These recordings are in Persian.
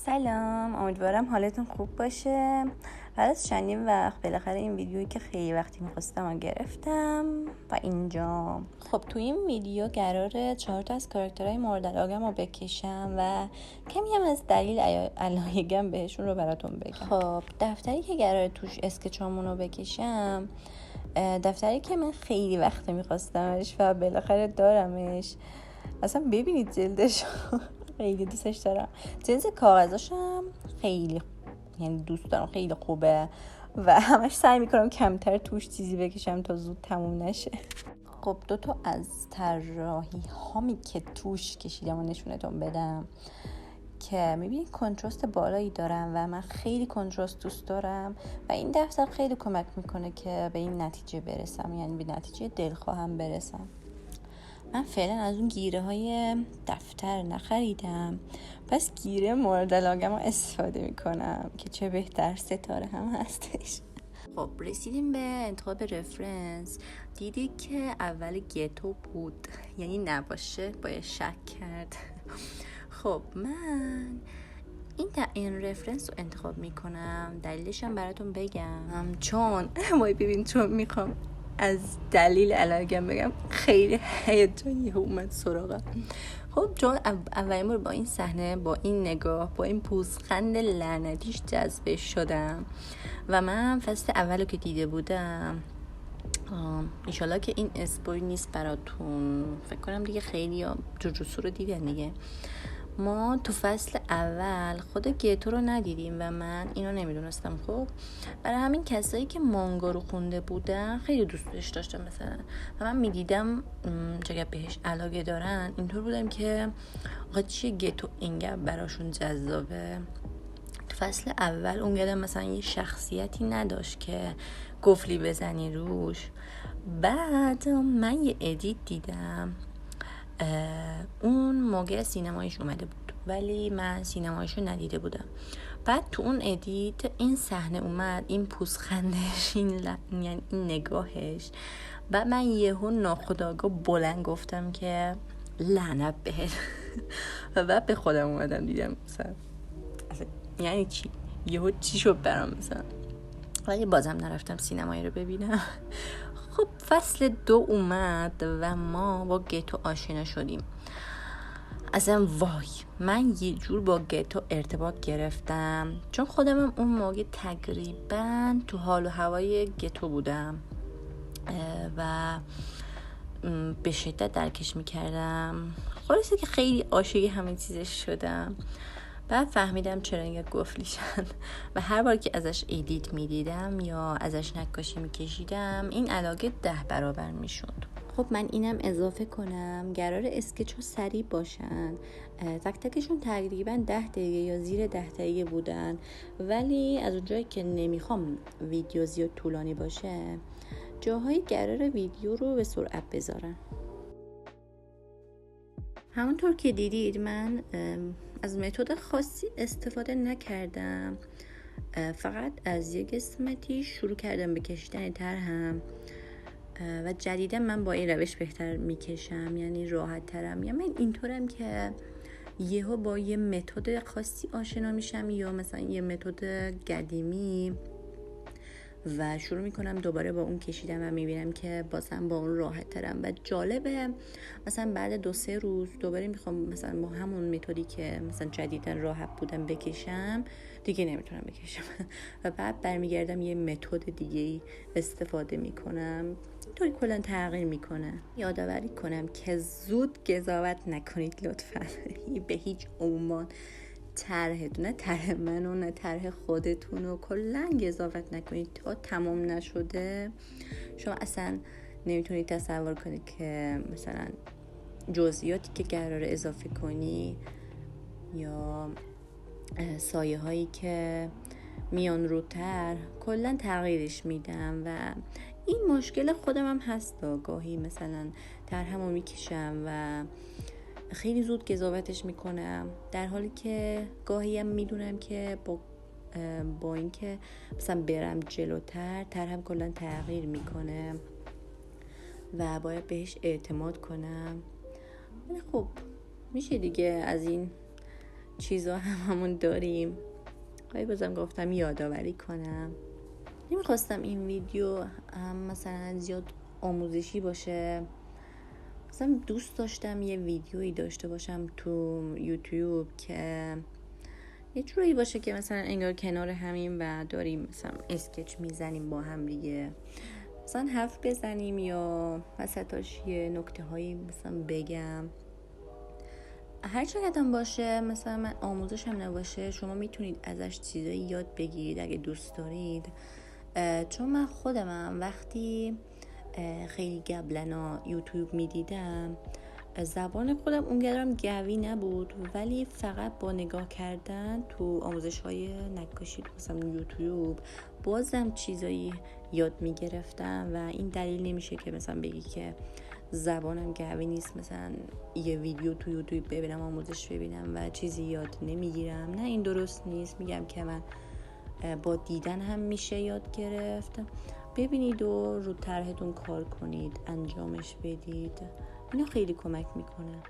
سلام، امیدوارم حالتون خوب باشه. بعد از چندین وقت بالاخره این ویدیویی که خیلی وقتی میخواستم رو گرفتم و اینجا. خب تو این ویدیو قراره 4 تا از کاراکترهای مورد علاقه‌مو بکشم و کمی هم از دلیل علایقم بهشون رو براتون بگم. خب دفتری که قراره توش اسکچامون رو بکشم، دفتری که من خیلی وقت میخواستمش و بالاخره دارمش. اصلا ببینید جلدش خیلی دوستش دارم. جلد کاغذاشم خیلی دوست دارم، خیلی خوبه و همش سعی میکنم کمتر توش چیزی بکشم تا زود تموم نشه. خب 2 تا از طراحی هامی که توش کشیدم و نشونتون بدم که میبینید کنتراست بالایی دارم و من خیلی کنتراست دوست دارم و این دفتر خیلی کمک میکنه که به این نتیجه برسم، یعنی به نتیجه دلخواهم برسم. من فعلا از اون گیره های دفتر نخریدم، پس گیره مورد علاقه‌مو استفاده میکنم که چه بهتر، ستاره هم هستش. خب رسیدیم به انتخاب رفرنس. دیدی که اول گتو بود، یعنی نباشه باید شک کرد. خب من این رفرنس رو انتخاب میکنم، دلیلش هم براتون بگم. چون میخوام از دلیل علاقه‌ام بگم، خیلی هیجانی اومد سراغم. خب چون اولین بار با این صحنه، با این نگاه، با این پوزخند لعنتیش جذب شدم و من فصل اولو که دیده بودم، انشالله که این اسپویل نیست براتون، فکر کنم دیگه خیلی جوجوتسو رو دیدن دیگه. ما تو فصل اول خود گتو رو ندیدیم و من اینو نمیدونستم. خب برای همین کسایی که مانگا رو خونده بودن خیلی دوستش داشتم مثلا و من میدیدم چقدر بهش علاقه دارن، اینطور بودم که آقا چیه گتو اینقدر براشون جذابه. تو فصل اول اونقدر مثلا یه شخصیتی نداشت که گفلی بزنی روش. بعد من یه ادیت دیدم، اون موقع سینمایش اومده بود ولی من سینمایشو ندیده بودم. بعد تو اون ادیت این صحنه اومد، این پوزخندش، یعنی این نگاهش، بعد من یهو ناخودآگاه بلند گفتم که لعنت بهت. و بعد به خودم اومدم دیدم مثلا یعنی چی، یهو چی شد برام مثلا، ولی بازم نرفتم سینمایی رو ببینم. خب فصل 2 اومد و ما با گتو آشنا شدیم. اصلا وای، من یه جور با گتو ارتباط گرفتم چون خودمم اون موقع تقریبا تو حال و هوای گتو بودم و به شدت درکش میکردم. خلاصه که خیلی عاشق همین چیزش شدم. بعد فهمیدم چرا اینقدر گفلیشن و هر بار که ازش ایدیت میدیدم یا ازش نقاشی میکشیدم این علاقه 10 برابر میشد. خب من اینم اضافه کنم، قرار اسکچ ها سریع باشن، تک تکشون تقریبا 10 دقیقه یا زیر 10 دقیقه بودن، ولی از اونجایی که نمیخوام ویدیو زیاد طولانی باشه جاهای قرار ویدیو رو به سرعت بذارم. همونطور که دیدید من از متد خاصی استفاده نکردم، فقط از یک قسمتی شروع کردم به کشیدن طرحم و جدیدا من با این روش بهتر میکشم، یعنی راحت ترم. یا من اینطورم که یهو با یه متد خاصی آشنا میشم یا مثلا یه متد قدیمی و شروع میکنم دوباره با اون کشیدم و میبینم که بازم با اون راحت ترم و جالبه. مثلا بعد 2-3 روز دوباره میخوام مثلا با همون متدی که مثلا جدیدن راحت بودم بکشم، دیگه نمیتونم بکشم و بعد برمیگردم یه متد دیگه استفاده میکنم. اینطوری کلا تغییر میکنه. یادآوری کنم که زود قضاوت نکنید لطفا. به هیچ عنوان نه طرح منو نه طرح خودتون رو کلا قضاوت نکنید تا تمام نشده. شما اصلا نمیتونید تصور کنید که مثلا جزئیاتی که قراره اضافه کنی یا سایه هایی که میان رو کلا تغییرش میدم و این مشکل خودم هم هست. گاهی مثلا طرحمو میکشم و خیلی زود قضاوتش میکنم، در حالی که گاهی هم میدونم که با اینکه مثلا برم جلوتر طرحم کلا تغییر میکنه و باید بهش اعتماد کنم. ولی خب میشه دیگه از این چیزا هممون داریم. ولی بازم گفتم یادآوری کنم. نمیخواستم این ویدیو مثلا زیاد آموزشی باشه. مثلا دوست داشتم یه ویدیویی داشته باشم تو یوتیوب که یه جوری باشه که مثلا انگار کنار همین و داریم مثلا اسکچ میزنیم با هم دیگه، مثلا حرف بزنیم یا وسطاش یه نکته هایی مثلا بگم. هر چقدر هم باشه، مثلا من آموزش هم نباشه، شما میتونید ازش چیزایی یاد بگیرید اگه دوست دارید. چون من خودمم وقتی خیلی قبلا یوتیوب میدیدم، زبان خودم اونقدرم قوی نبود، ولی فقط با نگاه کردن تو آموزش های نقاشی مثلا یوتیوب بازم چیزایی یاد میگرفتم و این دلیل نمیشه که مثلا بگی که زبانم قوی نیست، مثلا یه ویدیو تو یوتیوب ببینم، آموزش ببینم و چیزی یاد نمیگیرم. نه، این درست نیست. میگم که من با دیدن هم میشه یاد گرفت. ببینید و رو طرحتون کار کنید، انجامش بدید، اینا خیلی کمک میکنه.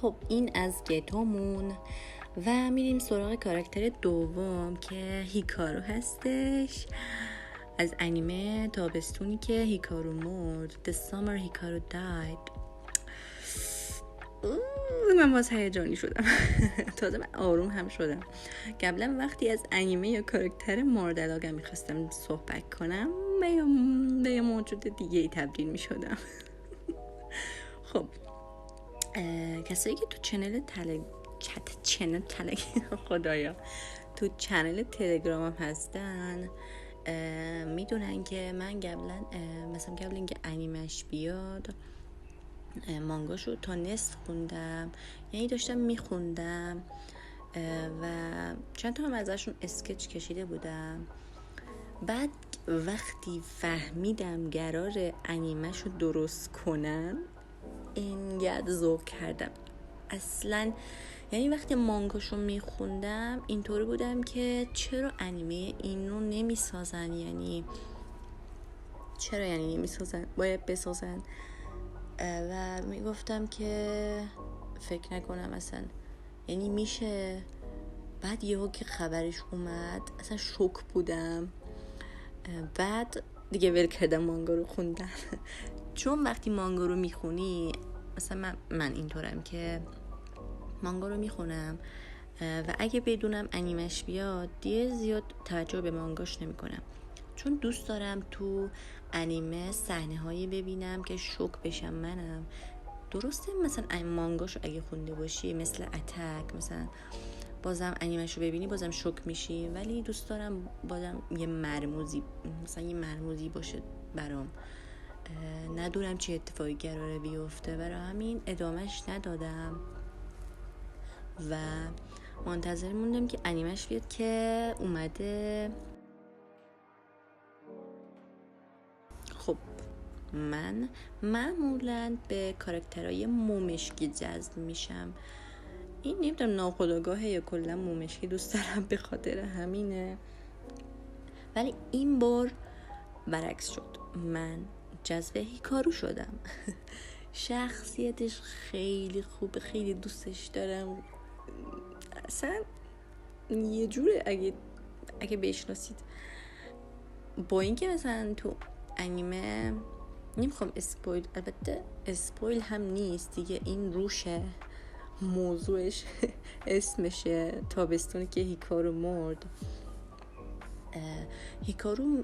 خب این از گتومون و میریم سراغ کاراکتر دوم که هیکارو هستش، از انیمه تابستونی که هیکارو مرد. The Summer Hikaru Died. من باز هیجانی شدم. تازه من آروم هم شدم. قبلا وقتی از انیمه یا کاراکتر مورد علاقه میخواستم صحبت کنم به یه موجود دیگه ای تبدیل میشدم. خب کسایی که تو خدایا تو چنل تلگرامم هستن میدونن که من قبلا مثلا قبل اینکه انیمش بیاد مانگاشو تا نصف خوندم، یعنی داشتم میخوندم و چند تا هم ازشون اسکچ کشیده بودم. بعد وقتی فهمیدم قرار انیمشو درست کنن اینقدر ذوق کردم اصلا. یعنی وقتی مانگاشو میخوندم اینطوری بودم که چرا انیمه اینو نمیسازن، یعنی چرا یعنی نمیسازن، باید بسازن. و میگفتم که فکر نکنم اصلا یعنی میشه. بعد یهو که خبرش اومد اصلا شوک بودم. بعد دیگه ول کردم، مانگا رو خوندم. چون وقتی مانگا رو میخونی، مثلا من اینطورم که مانگا رو میخونم و اگه بدونم انیمش بیاد دیگه زیاد توجه به مانگاش نمیکنم، چون دوست دارم تو انیمه صحنه هایی ببینم که شوک بشم منم. درسته مثلا مانگاشو اگه خونده باشی مثل اتک مثلا بازم انیمشو ببینی بازم شوک میشی، ولی دوست دارم بازم یه مرموزی باشه برام، ندونم چه اتفاقی قراره بیفته. برای همین ادامهش ندادم و منتظر موندم که انیمش بیاد که اومده. خب من معمولاً به کاراکترهای مومشکی جذب میشم. این نمیدونم ناخودآگاهه یا کلا مومشکی دوست دارم به خاطر همینه، ولی این بار برعکس شد، من جذب هیکارو شدم. شخصیتش خیلی خوبه، خیلی دوستش دارم. اصلا یه جوره اگه بشناسید. با اینکه مثلا تو انیمه نمیخوام اسپویل، البته اسپویل هم نیست دیگه، این روشه، موضوعش اسمشه تابستونی که هیکارو مرد.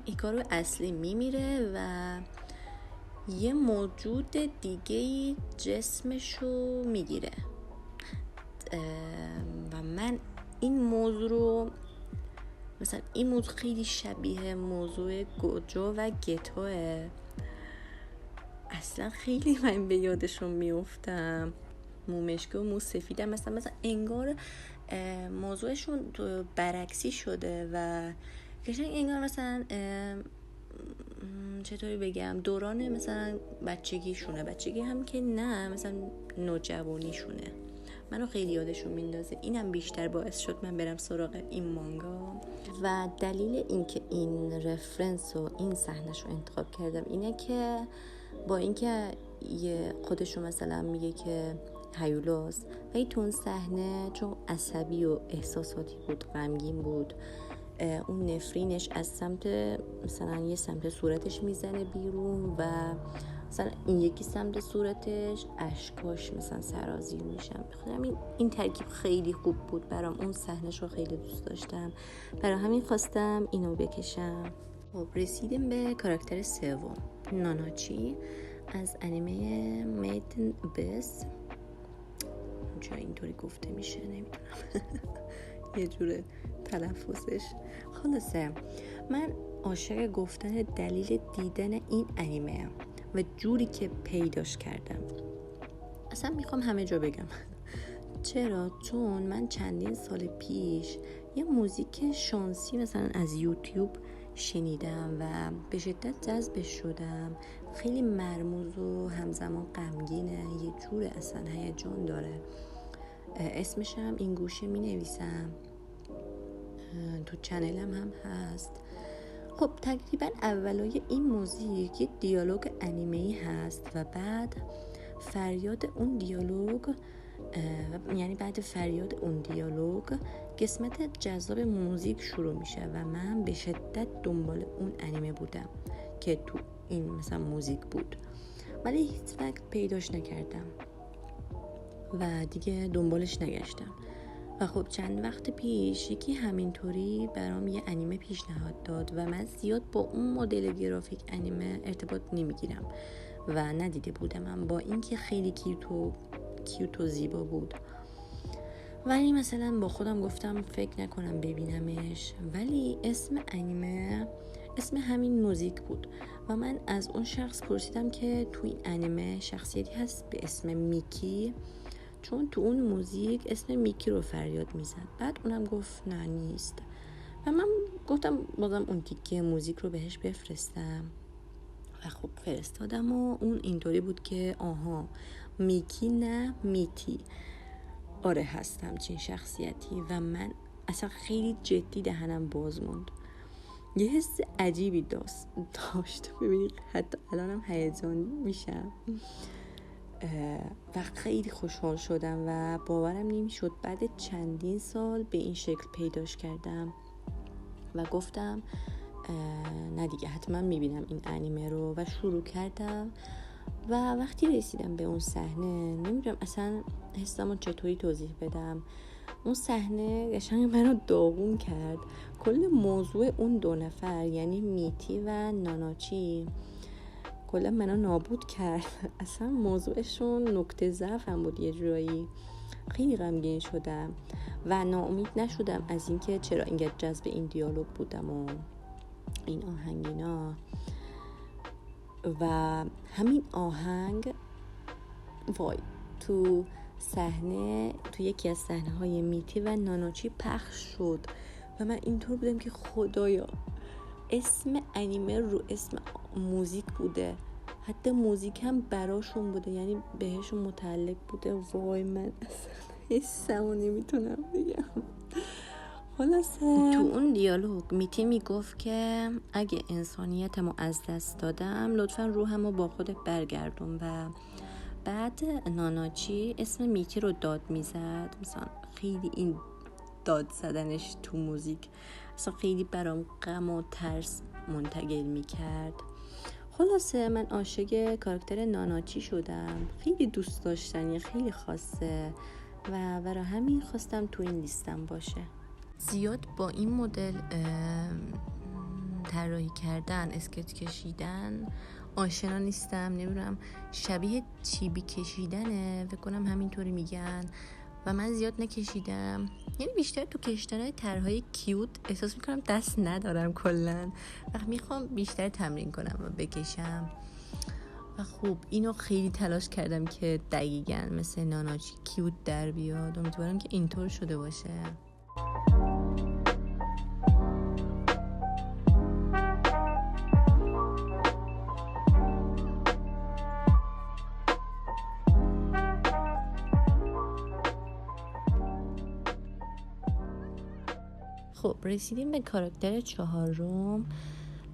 هیکارو اصلی میمیره و یه موجود دیگه جسمشو میگیره و من این موضوع خیلی شبیه موضوع گوجو و گتوه. اصلا خیلی من به یادشون میافتم. مومشکی و موسفیدم مثلا انگار موضوعشون برعکسی شده و قشنگ انگار مثلا چطوری بگم دوران مثلا بچگی هم که نه، مثلا نوجوانیشونه. منو خیلی یادشون میندازه. اینم بیشتر باعث شد من برم سراغ این مانگا و دلیل اینکه این رفرنس و این صحنه‌شو انتخاب کردم اینه که با اینکه خودشو مثلا میگه که هیولاست و تو اون صحنه چون عصبی و احساساتی بود، غمگین بود، اون نفرینش از سمت مثلا یه سمت صورتش میزنه بیرون و مثلا این یکی سمت صورتش اشکاش مثلا سرازیر میشن. بخاطر این ترکیب خیلی خوب بود برام. اون صحنه‌شو خیلی دوست داشتم، برای همین خواستم اینو بکشم. خب رسیدیم به کاراکتر سوم، ناناچی از انیمه میدن بیس. چرا اینطوری گفته میشه نمیدونم یه جوره تلفظش. خلاصه من عاشق گفتن دلیل دیدن این انیمه و جوری که پیداش کردم. اصلا میخوام همه جا بگم چرا؟ چون من چندین سال پیش یه موزیک شانسی مثلا از یوتیوب شنیدم و به شدت جذبش شدم. خیلی مرموز و همزمان غمگینه، یه جور اصلا هیجان داره. اسمش هم این گوشه می نویسم، تو چنلم هم هست. خب تقریبا اولای این موزیک یه دیالوگ انیمه‌ای هست و بعد فریاد اون دیالوگ، یعنی بعد فریاد اون دیالوگ قسمت جذاب موزیک شروع میشه و من به شدت دنبال اون انیمه بودم که تو این مثلا موزیک بود، ولی هیچ وقت پیداش نکردم و دیگه دنبالش نگشتم. و خب چند وقت پیش یکی همینطوری برام یه انیمه پیشنهاد داد و من زیاد با اون مدل گرافیک انیمه ارتباط نمیگیرم و ندیده بودم، با اینکه خیلی کیوت و زیبا بود. ولی مثلا با خودم گفتم فکر نکنم ببینمش، ولی اسم انیمه اسم همین موزیک بود و من از اون شخص پرسیدم که تو این انیمه شخصیتی هست به اسم میکی، چون تو اون موزیک اسم میکی رو فریاد میزد. بعد اونم گفت نه نیست و من گفتم بازم اون تیکه موزیک رو بهش بفرستم و خب فرستادم و اون اینطوری بود که آها میکی نه میتی، آره هستم چین شخصیتی. و من اصلا خیلی جدی دهنم باز موند، یه حس عجیبی داشت. ببینید حتی الانم هیجان میشم و خیلی خوشحال شدم و باورم نمیشد بعد چندین سال به این شکل پیداش کردم و گفتم نه دیگه حتما میبینم این انیمه رو و شروع کردم. و وقتی رسیدم به اون صحنه نمیدونم اصلا حسمو چطوری توضیح بدم، اون صحنه قشنگ منو داغون کرد. کل موضوع اون دو نفر یعنی میتی و ناناچی کلا منو نابود کرد. اصلا موضوعشون نکته ضعفم بود یه جورایی. خیلی غمگین شدم و ناامید نشدم از اینکه چرا اینقدر جذب این دیالوگ بودم و این آهنگینا. و همین آهنگ وای تو یکی از صحنه های میتی و ناناچی پخش شد و من اینطور بودم که خدایا اسم انیمه رو اسم موزیک بوده، حتی موزیک هم براشون بوده، یعنی بهشون متعلق بوده. وای من حسمو نمیتونم بگم. خلاصه تو اون دیالوگ میتی میگفت که اگه انسانیتمو از دست دادم لطفا روحمو با خودت برگردون و بعد ناناچی اسم میتی رو داد میزد. مثلا خیلی این داد زدنش تو موزیک اصلا خیلی برام غم و ترس منتقل میکرد. خلاصه من عاشق کاراکتر ناناچی شدم، خیلی دوست داشتنی، خیلی خاصه و برای همین خواستم تو این لیستم باشه. زیاد با این مدل طراحی کردن، اسکچ کشیدن آشنا نیستم. نمیدونم شبیه چیبی کشیدنه، فکر کنم همینطوری میگن و من زیاد نکشیدم. یعنی بیشتر تو کشیدن طرحهای کیوت احساس میکنم دست ندارم کلا و میخوام بیشتر تمرین کنم و بکشم. و خب اینو خیلی تلاش کردم که دقیقاً مثل ناناچی کیوت در بیاد. امیدوارم که اینطور شده باشه. خب رسیدیم به کاراکتر 4.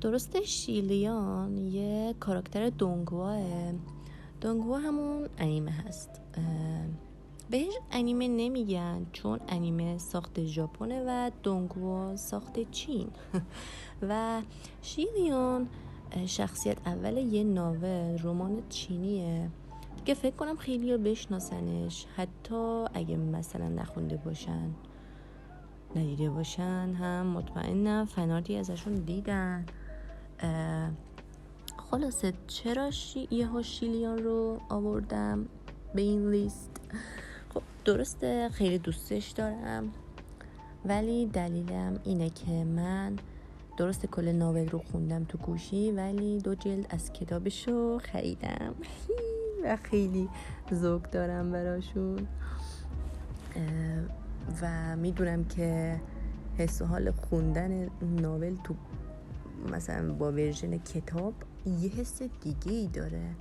درسته شیلیان یه کاراکتر دونگواه. دونگوا همون انیمه هست. بهش انیمه نمیگن چون انیمه ساخت ژاپنه و دونگوا ساخت چین. و شیلیان شخصیت اول یه ناول رمان چینیه که فکر کنم خیلی ها بشناسنش، حتی اگه مثلا نخونده باشن ندیده باشن هم مطمئنم فنارتی ازشون دیدن. خلاصه چرا یه شیلیان رو آوردم به این لیست؟ خب درسته خیلی دوستش دارم، ولی دلیلم اینه که من درسته کل ناول رو خوندم تو گوشی، ولی 2 جلد از کتابشو خریدم و خیلی ذوق دارم براشون و میدونم که حس و حال خوندن ناول تو مثلا با ورژن کتاب یه حس دیگه ای داره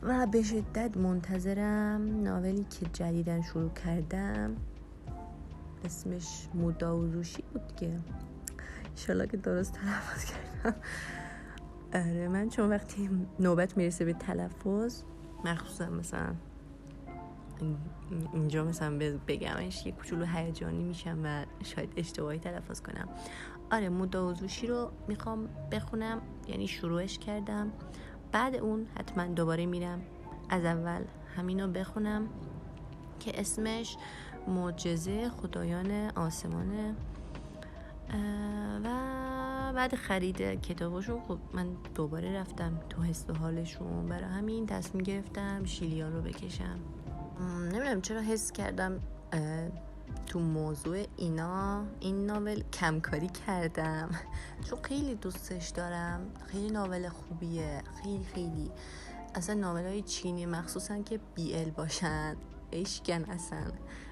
و به شدت منتظرم ناولی که جدیدن شروع کردم. اسمش موداوزوشی بود که انشالله که درست تلفظ کردم. آره من چون وقتی نوبت میرسه به تلفظ، مخصوصا مثلا اینجا مثلا بگمش یه کوچولو هیجانی میشم و شاید اشتباهی تلفظ کنم. آره موداوزوشی رو میخوام بخونم، یعنی شروعش کردم، بعد اون حتما دوباره میرم از اول همینو بخونم که اسمش معجزه خدایان آسمانه. و بعد خرید کتابشون خب من دوباره رفتم تو حس و حالشون، برای همین تصمیم گرفتم شیلیان رو بکشم. نمیدونم چرا حس کردم تو موضوع این ناول کمکاری کردم چون خیلی دوستش دارم. خیلی ناول خوبیه، خیلی اصلا ناول های چینی مخصوصا که BL باشن عشقن، اصلا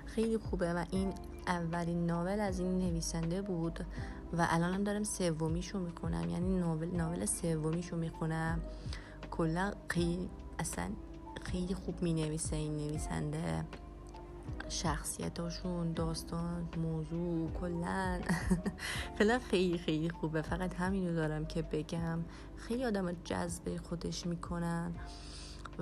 خیلی خوبه و این اولین ناول از این نویسنده بود و الانم دارم سومیشو میخونم، یعنی ناول سومیشو میخونم. کلا خیلی خوب مینویسه این نویسنده، شخصیتاشون، داستان، موضوع کلا خیلی خوبه. فقط همینو دارم که بگم، خیلی آدم جذب خودش میکنن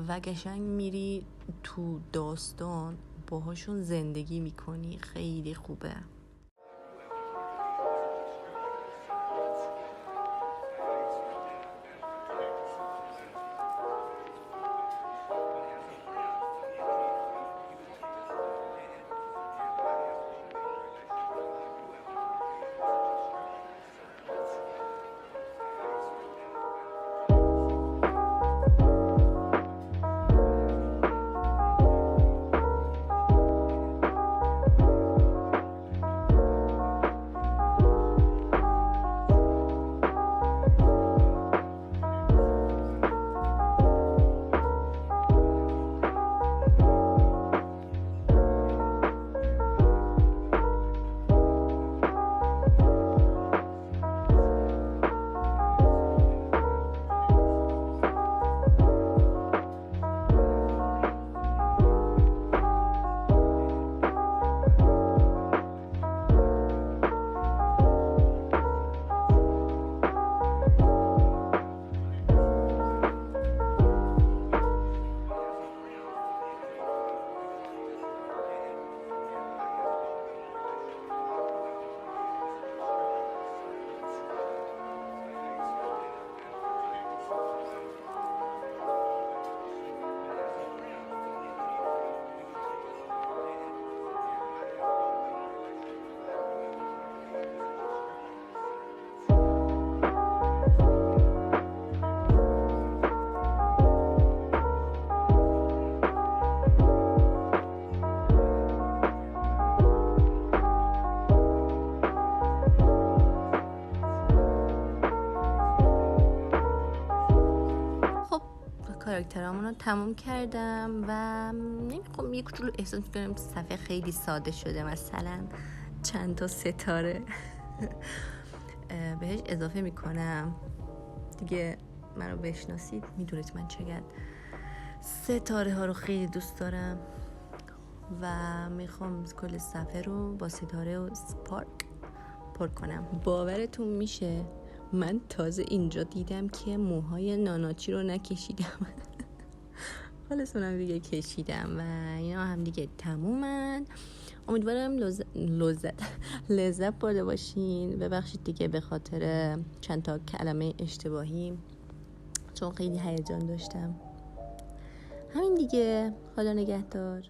و قشنگ میری تو داستان باهاشون زندگی میکنی، خیلی خوبه. کاراکترامون رو تموم کردم و خب یه کوچولو احساس میکنم صفحه خیلی ساده شده، مثلا چند تا ستاره بهش اضافه میکنم. دیگه منو بشناسید میدونید من چقدر ستاره ها رو خیلی دوست دارم و میخوام کل صفحه رو با ستاره و سپارک پر کنم. باورتون میشه من تازه اینجا دیدم که موهای ناناچی رو نکشیدم خالصونم دیگه کشیدم و اینا هم دیگه تمومن. امیدوارم لذت برده باشین. ببخشید دیگه به خاطر چند تا کلمه اشتباهی، چون خیلی هیجان داشتم. همین دیگه، خدا نگهدار.